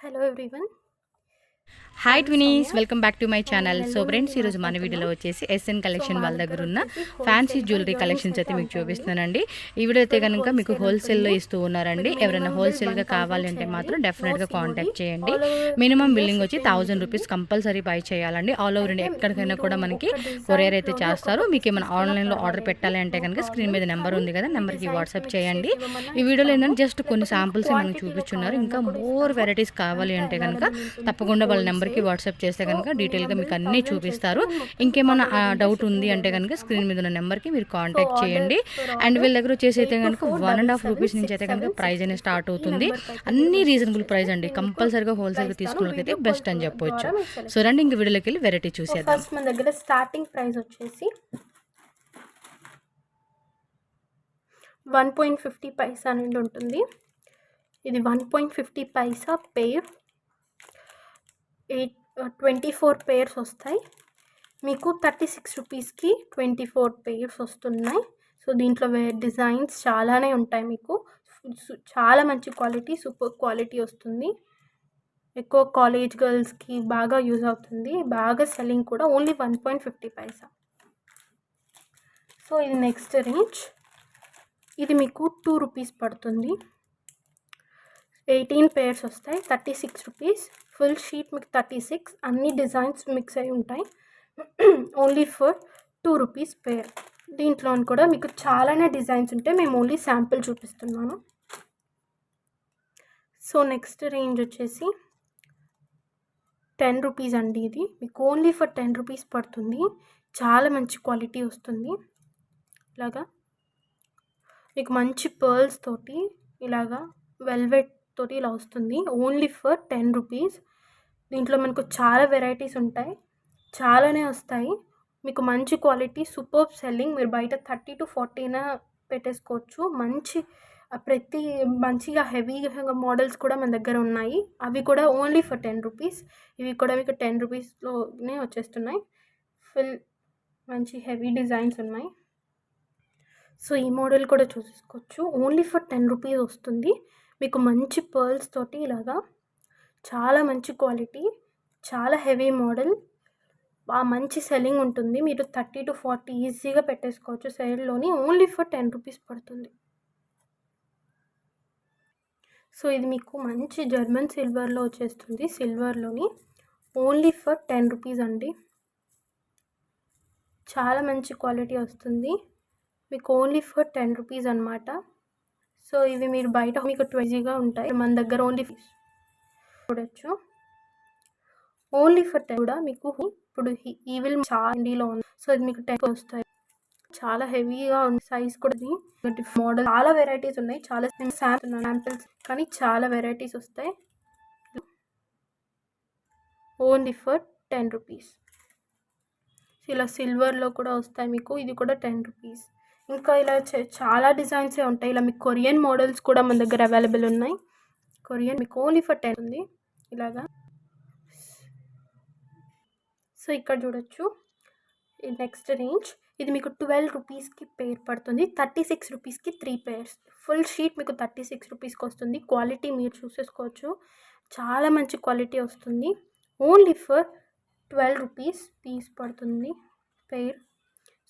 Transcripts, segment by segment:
Hello everyone. Hi I'm twinnies, Soumya. Welcome back to my channel. So Nellore friends, నుండి ఈరోజు మన వీడియోలో మాట్లాడుతున్నాం. వచ్చేసి ఎస్ఎన్ సో కలెక్షన్ మా వాళ్ళ దగ్గర దగ్గర ఉన్న వచ్చేసి ఫ్యాన్సీ హోల్సేల్గా జ్యువెలరీ ఇయర్ రింగ్స్ కలెక్షన్స్ అయితే అయితే మీకు ఉంటాయండి. చూపిస్తున్నానండి. ఈ వీడియో అయితే ఫుల్ కనుక మీకు హోల్సేల్ హోల్సేల్లో ఉంటుంది. ఇస్తూ ఉన్నారండి. మీరు ఎవరైనా మినిమం బిల్ హోల్సేల్గా 1000 కావాలంటే చేయాలి. మాత్రం నో డెఫినెట్గా సిఓడి. కాంటాక్ట్ చేయండి. All over minimum India billing వచ్చి షిప్పింగ్ 1000 ఉంటుంది. రూపీస్ కంపల్సరీ పే చేయాలండి. ఆల్ ఓవర్ అయితే ఇండియా ఎక్కడికైనా మీరు కూడా మనకి ఒక కొరియర్ అయితే డిజైన్లోని చేస్తారు. ఒక్కొక్క మీకు పీస్ ఏమైనా తీసుకున్నా ఆన్లైన్లో ఆర్డర్ పర్వాలేదు, పెట్టాలి అంటే నో కనుక స్క్రీన్ ప్రాబ్లం. మీద నెంబర్ కానీ ఉంది కదా, మీ నెంబర్కి డిజైన్స్ వాట్సాప్ మిక్స్ చేయండి. చేసి ఇవ్వమన్నా ఈ వీడియోలో ఇస్తాము. ఏంటంటే జస్ట్ కొన్ని లేకపోతే మీకు శాంపుల్స్ మనకు క్వాంటిటీలో చూపించున్నారు. ఇంకా కావాలన్నా కూడా మోర్ ఇస్తాము. వెరైటీస్ కావాలి అంతే అంటే కనుక అవైలబుల్ ఉంటుంది తప్పకుండా వాళ్ళ నెంబర్కి హోల్సేల్. వాట్సాప్ చేస్తే సో కనుక డీటెయిల్గా మినిమం మీకు బిల్ అన్నీ 1000 చేస్తే చూపిస్తారు. మేము మొత్తం ఇంకేమైనా ఆల్ ఓవర్ ఇండియా డౌట్ ఉంది షిప్పింగ్ అంటే కనుక చేసేస్తాము. స్క్రీన్ మీద ఉన్న నెంబర్కి మీరు సో కాంటాక్ట్ ఆర్డర్ చేయండి. ఫర్ అండ్ ఆర్డర్ వీళ్ళ దగ్గర వచ్చేసి అయితే కనుక 1.5 రూపీస్ నుంచి అయితే కనుక ప్రైస్ అనేది స్టార్ట్ 8247776664 ఈ అవుతుంది. నెంబర్కి అయితే మీరు అన్ని మెసేజ్ రీజనబుల్ చేస్తే ప్రైస్ అండి. నేను మీకు కంపల్సరీగా రిప్లై హోల్సేల్గా ఇస్తాను. తీసుకున్నకైతే వీడియో కాల్ బెస్ట్ అని చెప్పొచ్చు. ద్వారా మీరు సో సెలెక్ట్ రండి ఇంక చేసుకోండి. వీడియోకి వెళ్ళి వెరైటీ సో చూసేద్దాం. ఫస్ట్ మన దగ్గర స్టార్టింగ్ ప్రైస్ వచ్చేసి 1.50 పైసా నుండి ఉంటుంది. ఇది 1.50 పైసా పేర్ 24 పేర్స్ వస్తాయి. మీకు 36 రూపీస్కి 24 పేర్స్ వస్తున్నాయి. సో దీంట్లో డిజైన్స్ చాలానే ఉంటాయి. మీకు చాలా మంచి క్వాలిటీ, సూపర్ క్వాలిటీ వస్తుంది. ఎక్కువ కాలేజ్ గర్ల్స్కి బాగా యూజ్ అవుతుంది. బాగా సెల్లింగ్ కూడా. ఓన్లీ 1.50 పైసా. సో ఇది నెక్స్ట్ రేంజ్. ఇది మీకు 2 రూపీస్ పడుతుంది. 18 పేర్స్ వస్తాయి. 36 రూపీస్. ఫుల్ షీట్ మీకు 36. అన్ని డిజైన్స్ మిక్స్ అయి ఉంటాయి. Only for 2 rupees pair. దీంట్లో కూడా మీకు చాలానే డిజైన్స్ ఉంటాయి. మేము ఓన్లీ శాంపుల్ చూపిస్తున్నాను. సో నెక్స్ట్ రేంజ్ వచ్చేసి 10 రూపీస్ అండి. ఇది మీకు ఓన్లీ ఫర్ 10 రూపీస్ పడుతుంది. చాలా మంచి క్వాలిటీ వస్తుంది. ఇలాగా మీకు మంచి పర్ల్స్ తోటి ఇలాగా వెల్వెట్ తోటి ఇలా వస్తుంది. Only for 10 rupees. దీంట్లో మనకు చాలా వెరైటీస్ ఉంటాయి. చాలానే వస్తాయి. మీకు మంచి క్వాలిటీ, సూపర్ సెల్లింగ్. మీరు బయట 30 to 40 పెట్టేసుకోవచ్చు. ప్రతి మంచిగా హెవీగా మోడల్స్ కూడా మన దగ్గర ఉన్నాయి. అవి కూడా ఓన్లీ ఫర్ 10 రూపీస్. ఇవి కూడా మీకు 10 రూపీస్లోనే వచ్చేస్తున్నాయి. ఫుల్ మంచి హెవీ డిజైన్స్ ఉన్నాయి. సో ఈ మోడల్ కూడా చూసుకోవచ్చు. ఓన్లీ ఫర్ 10 రూపీస్ వస్తుంది. మీకు మంచి పర్ల్స్ తోటి ఇలాగా చాలా మంచి క్వాలిటీ, చాలా హెవీ మోడల్, మంచి సెల్లింగ్ ఉంటుంది. మీరు 30 to 40 ఈజీగా పెట్టేసుకోవచ్చు సేల్లోని. ఓన్లీ ఫర్ 10 రూపీస్ పడుతుంది. సో ఇది మీకు మంచి జర్మన్ సిల్వర్లో వచ్చేస్తుంది. సిల్వర్లోని ఓన్లీ ఫర్ 10 రూపీస్ అండి. చాలా మంచి క్వాలిటీ వస్తుంది. మీకు ఓన్లీ ఫర్ 10 రూపీస్ అనమాట. సో ఇవి మీరు బయట మీకు 20గా ఉంటాయి. మన దగ్గర ఓన్లీ చూడొచ్చు. ఓన్లీ ఫర్ 10 కూడా మీకు ఇప్పుడు ఈవిల్ చాండీలో ఉంది. సో ఇది మీకు 10 వస్తాయి. చాలా హెవీగా ఉంది. సైజ్ కూడా మోడల్ చాలా వెరైటీస్ ఉన్నాయి. చాలా శాంపిల్స్ కానీ చాలా వెరైటీస్ వస్తాయి. Only for 10 rupees. ఇలా సిల్వర్లో కూడా వస్తాయి మీకు. ఇది కూడా 10 రూపీస్. ఇంకా ఇలా చాలా డిజైన్సే ఉంటాయి. ఇలా మీకు కొరియన్ మోడల్స్ కూడా మన దగ్గర అవైలబుల్ ఉన్నాయి. కొరియన్ మీకు ఓన్లీ ఫర్ 10 ఉంది ఇలాగా. సో ఇక్కడ చూడొచ్చు. Next range. ఇది మీకు 12 రూపీస్కి పేర్ పడుతుంది. 36 రూపీస్కి 3 పేర్స్. ఫుల్ షీట్ మీకు 36 రూపీస్కి వస్తుంది. క్వాలిటీ మీరు చూసేసుకోవచ్చు. చాలా మంచి క్వాలిటీ వస్తుంది. ఓన్లీ ఫర్ 12 రూపీస్ పీస్ పడుతుంది పేర్.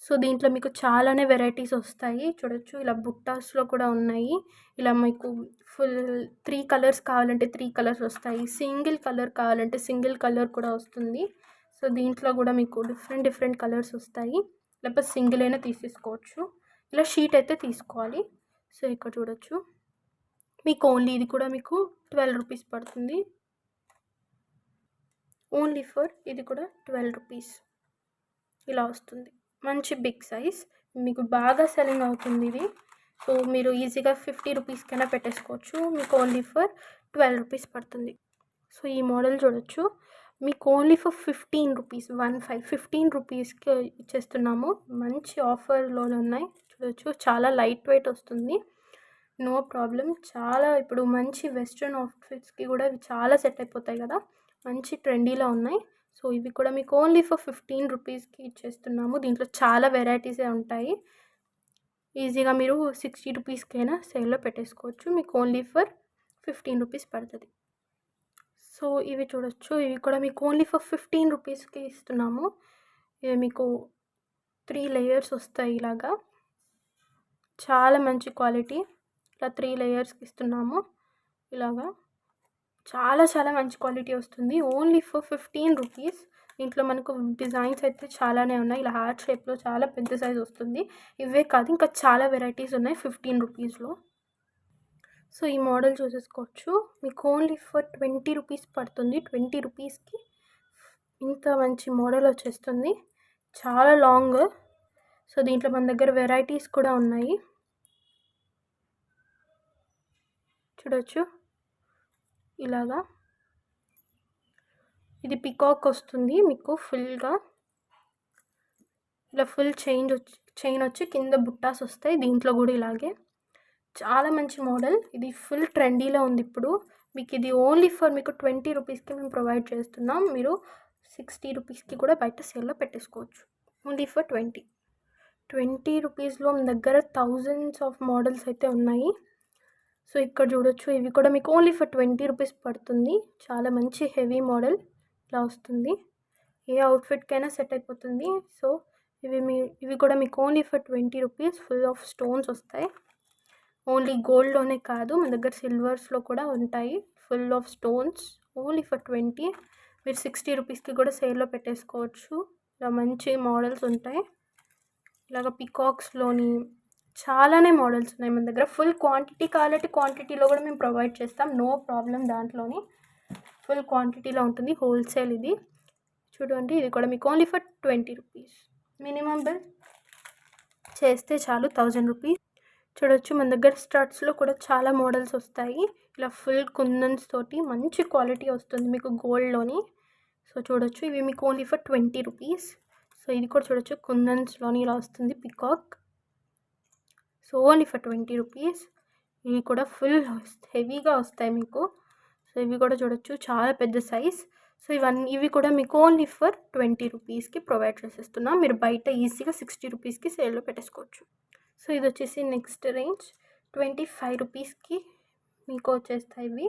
సో దీంట్లో మీకు చాలానే వెరైటీస్ వస్తాయి. చూడొచ్చు. ఇలా బుట్టాస్లో కూడా ఉన్నాయి. ఇలా మీకు ఫుల్ 3 కలర్స్ కావాలంటే 3 కలర్స్ వస్తాయి. సింగిల్ కలర్ కావాలంటే సింగిల్ కలర్ కూడా వస్తుంది. సో దీంట్లో కూడా మీకు డిఫరెంట్ కలర్స్ వస్తాయి. లేకపోతే సింగిల్ అయినా తీసేసుకోవచ్చు. ఇలా షీట్ అయితే తీసుకోవాలి. సో ఇక్కడ చూడొచ్చు. మీకు ఓన్లీ ఇది కూడా మీకు 12 రూపీస్ పడుతుంది. ఓన్లీ ఫర్ ఇది కూడా 12 రూపీస్ ఇలా వస్తుంది. మంచి బిగ్ సైజ్. మీకు బాగా సెల్లింగ్ అవుతుంది ఇది. సో మీరు ఈజీగా 50 రూపీస్కైనా పెట్టేసుకోవచ్చు. మీకు ఓన్లీ ఫర్ 12 రూపీస్ పడుతుంది. సో ఈ మోడల్ చూడొచ్చు. మీకు ఓన్లీ ఫర్ 15 రూపీస్ 15 రూపీస్కి ఇచ్చేస్తున్నాము. మంచి ఆఫర్లోనే ఉన్నాయి. చూడొచ్చు. చాలా లైట్ వెయిట్ వస్తుంది. No problem. చాలా ఇప్పుడు మంచి వెస్ట్రన్ అవుట్ఫిట్స్కి కూడా ఇవి చాలా సెట్ అయిపోతాయి కదా. మంచి ట్రెండీలో ఉన్నాయి. సో ఇవి కూడా మీకు ఓన్లీ ఫర్ 15 రూపీస్కి ఇచ్చేస్తున్నాము. దీంట్లో చాలా వెరైటీసే ఉంటాయి. ఈజీగా మీరు 60 రూపీస్కైనా సేల్లో పెట్టేసుకోవచ్చు. మీకు ఓన్లీ ఫర్ 15 రూపీస్ పడుతుంది. సో ఇవి చూడొచ్చు. ఇవి కూడా మీకు ఓన్లీ ఫర్ 15 రూపీస్‌కి ఇస్తున్నాము. ఇవి మీకు 3 లేయర్స్ వస్తాయి ఇలాగా. చాలా మంచి క్వాలిటీ. ఇలా 3 లేయర్స్‌కి ఇస్తున్నాము. ఇలాగా చాలా చాలా మంచి క్వాలిటీ వస్తుంది. Only for 15 rupees. దీంట్లో మనకు డిజైన్స్ అయితే చాలానే ఉన్నాయి. ఇలా హార్ట్ షేప్‌లో చాలా పెద్ద సైజ్ వస్తుంది. ఇవే కాదు ఇంకా చాలా వెరైటీస్ ఉన్నాయి 15 రూపీస్‌లో. సో ఈ మోడల్ చూసేసుకోవచ్చు. మీకు ఓన్లీ ఫర్ 20 రూపీస్ పడుతుంది. 20 రూపీస్‌కి ఇంత మంచి మోడల్ వచ్చేస్తుంది. చాలా లాంగ్. సో దీంట్లో మన దగ్గర వెరైటీస్ కూడా ఉన్నాయి. చూడొచ్చు. ఇలాగా ఇది పికాక్ వస్తుంది మీకు ఫుల్గా. ఇలా ఫుల్ చైన్ వచ్చి కింద బుట్టాస్ వస్తాయి. దీంట్లో కూడా ఇలాగే చాలా మంచి మోడల్. ఇది ఫుల్ ట్రెండీలో ఉంది ఇప్పుడు. మీకు ఇది ఓన్లీ ఫర్ మీకు 20 రూపీస్కి మేము ప్రొవైడ్ చేస్తున్నాం. మీరు 60 రూపీస్కి కూడా బయట సేల్లో పెట్టేసుకోవచ్చు. ఓన్లీ ఫర్ 20 రూపీస్లో మన దగ్గర థౌజండ్స్ ఆఫ్ మోడల్స్ అయితే ఉన్నాయి. సో ఇక్కడ చూడొచ్చు. ఇవి కూడా మీకు ఓన్లీ ఫర్ 20 రూపీస్ పడుతుంది. చాలా మంచి హెవీ మోడల్ ఇలా వస్తుంది. ఏ అవుట్ఫిట్కైనా సెట్ అయిపోతుంది. సో ఇవి కూడా మీకు only for 20 rupees. Full of stones వస్తాయి. ఓన్లీ గోల్డ్లోనే కాదు మన దగ్గర సిల్వర్స్లో కూడా ఉంటాయి. Full of stones. Only for 20. మీరు 60 రూపీస్కి కూడా సేల్లో పెట్టేసుకోవచ్చు. ఇలా మంచి మోడల్స్ ఉంటాయి. ఇలాగ పికాక్స్లోని చాలానే మోడల్స్ ఉన్నాయి మన దగ్గర. ఫుల్ క్వాంటిటీ కావాలంటే క్వాంటిటీలో కూడా మేము ప్రొవైడ్ చేస్తాం. No problem. దాంట్లోని ఫుల్ క్వాంటిటీలో ఉంటుంది. హోల్సేల్ ఇది. చూడండి ఇది కూడా మీకు only for 20 rupees. Minimum bill చేస్తే చాలు 1000 రూపీస్. చూడొచ్చు మన దగ్గర స్టడ్స్లో కూడా చాలా మోడల్స్ వస్తాయి. ఇలా ఫుల్ కుందన్స్ తోటి మంచి క్వాలిటీ వస్తుంది మీకు గోల్డ్లోని. సో చూడొచ్చు ఇవి మీకు ఓన్లీ ఫర్ 20 రూపీస్. సో ఇది కూడా చూడొచ్చు కుందన్స్లోని ఇలా వస్తుంది peacock. So only for 20 rupees. ఇవి కూడా ఫుల్ హెవీగా వస్తాయి మీకు. సో ఇవి కూడా చూడొచ్చు చాలా పెద్ద సైజ్. సో ఇవి కూడా మీకు ఓన్లీ ఫర్ 20 రూపీస్కి ప్రొవైడ్ చేసేస్తున్నాం. మీరు బయట ఈజీగా 60 రూపీస్కి సేల్లో పెట్టేసుకోవచ్చు. సో ఇది వచ్చేసి నెక్స్ట్ రేంజ్ 25 రూపీస్కి మీకు వచ్చేస్తాయి ఇవి.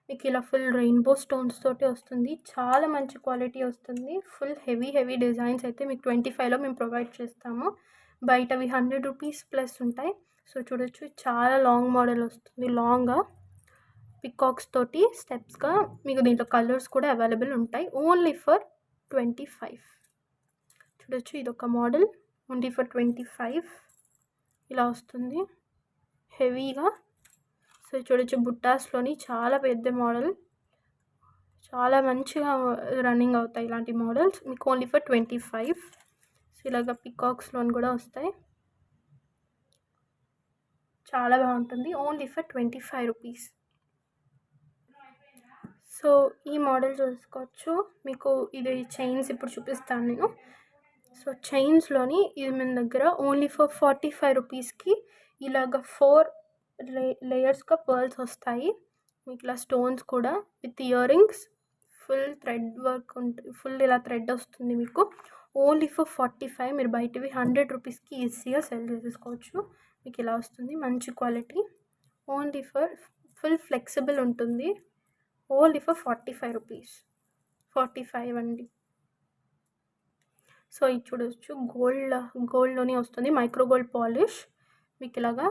మీకు ఇలా ఫుల్ రెయిన్బో స్టోన్స్ తోటి వస్తుంది. చాలా మంచి క్వాలిటీ వస్తుంది. ఫుల్ హెవీ డిజైన్స్ అయితే మీకు 25లో మేము ప్రొవైడ్ చేస్తాము. బయటవి 100 రూపీస్ ప్లస్ ఉంటాయి. సో చూడొచ్చు చాలా లాంగ్ మోడల్ వస్తుంది. లాంగ్గా పికాక్స్ తోటి స్టెప్స్గా మీకు దీంట్లో కలర్స్ కూడా అవైలబుల్ ఉంటాయి. Only for 25. చూడొచ్చు ఇదొక మోడల్. ఓన్లీ ఫర్ 25 ఇలా వస్తుంది హెవీగా. సో చూడొచ్చు బుట్టాస్లోని చాలా పెద్ద మోడల్. చాలా మంచిగా రన్నింగ్ అవుతాయి ఇలాంటి మోడల్స్. మీకు ఓన్లీ ఫర్ 25. సో ఇలాగ పికాక్స్లోని కూడా వస్తాయి. చాలా బాగుంటుంది. Only for 25 rupees. సో ఈ మోడల్ చూసుకోవచ్చు. మీకు ఇది చైన్స్ ఇప్పుడు చూపిస్తాను నేను. సో చైన్స్లోని ఇది మన దగ్గర ఓన్లీ ఫర్ 45 రూపీస్కి ఇలాగ 4 లేయర్స్గా పర్ల్స్ వస్తాయి. మీకు ఇలా స్టోన్స్ కూడా with ear rings full thread work ఉంటుంది. ఫుల్ ఇలా థ్రెడ్ వస్తుంది మీకు. Only for 45. మీరు బయటవి 100 రూపీస్కి ఈజీగా సెల్ చేసేసుకోవచ్చు. మీకు ఇలా వస్తుంది మంచి quality. Only for full flexible ఉంటుంది. Only for 45 rupees. 45 అండి. సో ఇది చూడవచ్చు గోల్డ్లోనే వస్తుంది. Micro gold polish. మీకు ఇలాగా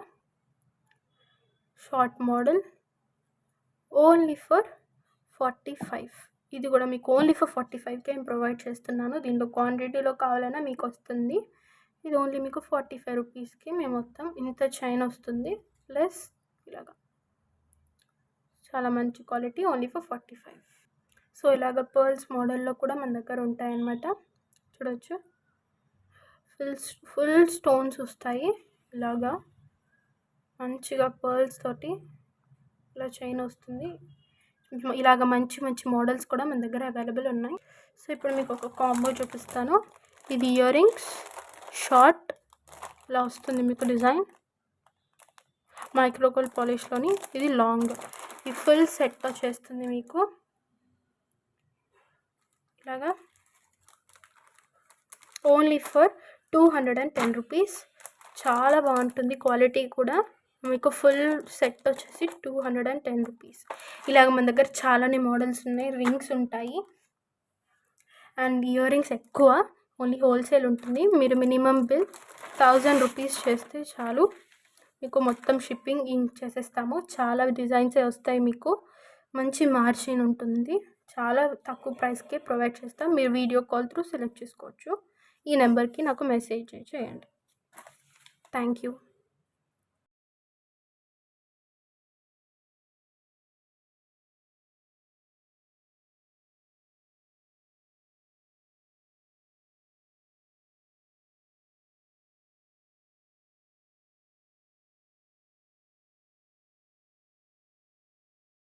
షార్ట్ మోడల్. Only for 45. ఇది కూడా మీకు ఓన్లీ ఫర్ 45కే నేను ప్రొవైడ్ చేస్తున్నాను. దీంట్లో క్వాంటిటీలో కావాలన్నా మీకు వస్తుంది. ఇది ఓన్లీ మీకు 45 రూపీస్కి మేము మొత్తం ఇంత చైన్ వస్తుంది. ప్లస్ ఇలాగా చాలా మంచి క్వాలిటీ. Only for 45. సో ఇలాగ పర్ల్స్ మోడల్లో కూడా మన దగ్గర ఉంటాయన్నమాట. చూడవచ్చు ఫుల్ స్టోన్స్ వస్తాయి. ఇలాగా మంచిగా పర్ల్స్ తోటి ఇలా చైన్ వస్తుంది. ఇలాగ మంచి మోడల్స్ కూడా మన దగ్గర అవైలబుల్ ఉన్నాయి. సో ఇప్పుడు మీకు ఒక కాంబో చూపిస్తాను. ఇది ఇయర్ రింగ్స్ షార్ట్ ఇలా వస్తుంది మీకు డిజైన్. మైక్రో గోల్డ్ పాలిష్లోని ఇది లాంగ్. ఈ ఫుల్ సెట్ వచ్చేస్తుంది మీకు ఇలాగా. Only for 210 rupees. చాలా బాగుంటుంది క్వాలిటీ కూడా. మీకు ఫుల్ సెట్ వచ్చేసి 210 రూపీస్. ఇలాగ మన దగ్గర చాలానే మోడల్స్ ఉన్నాయి. రింగ్స్ ఉంటాయి అండ్ ఇయర్ రింగ్స్ ఎక్కువ, ఓన్లీ హోల్సేల్ ఉంటుంది. మీరు మినిమం బిల్ 1000 రూపీస్ చేస్తే చాలు, మీకు మొత్తం షిప్పింగ్ చేసేస్తాము. చాలా డిజైన్సే వస్తాయి, మీకు మంచి మార్జిన్ ఉంటుంది. చాలా తక్కువ ప్రైస్కే ప్రొవైడ్ చేస్తాం. మీరు వీడియో కాల్ త్రూ సెలెక్ట్ చేసుకోవచ్చు. ఈ నెంబర్కి నాకు మెసేజ్ చేయండి. Thank you.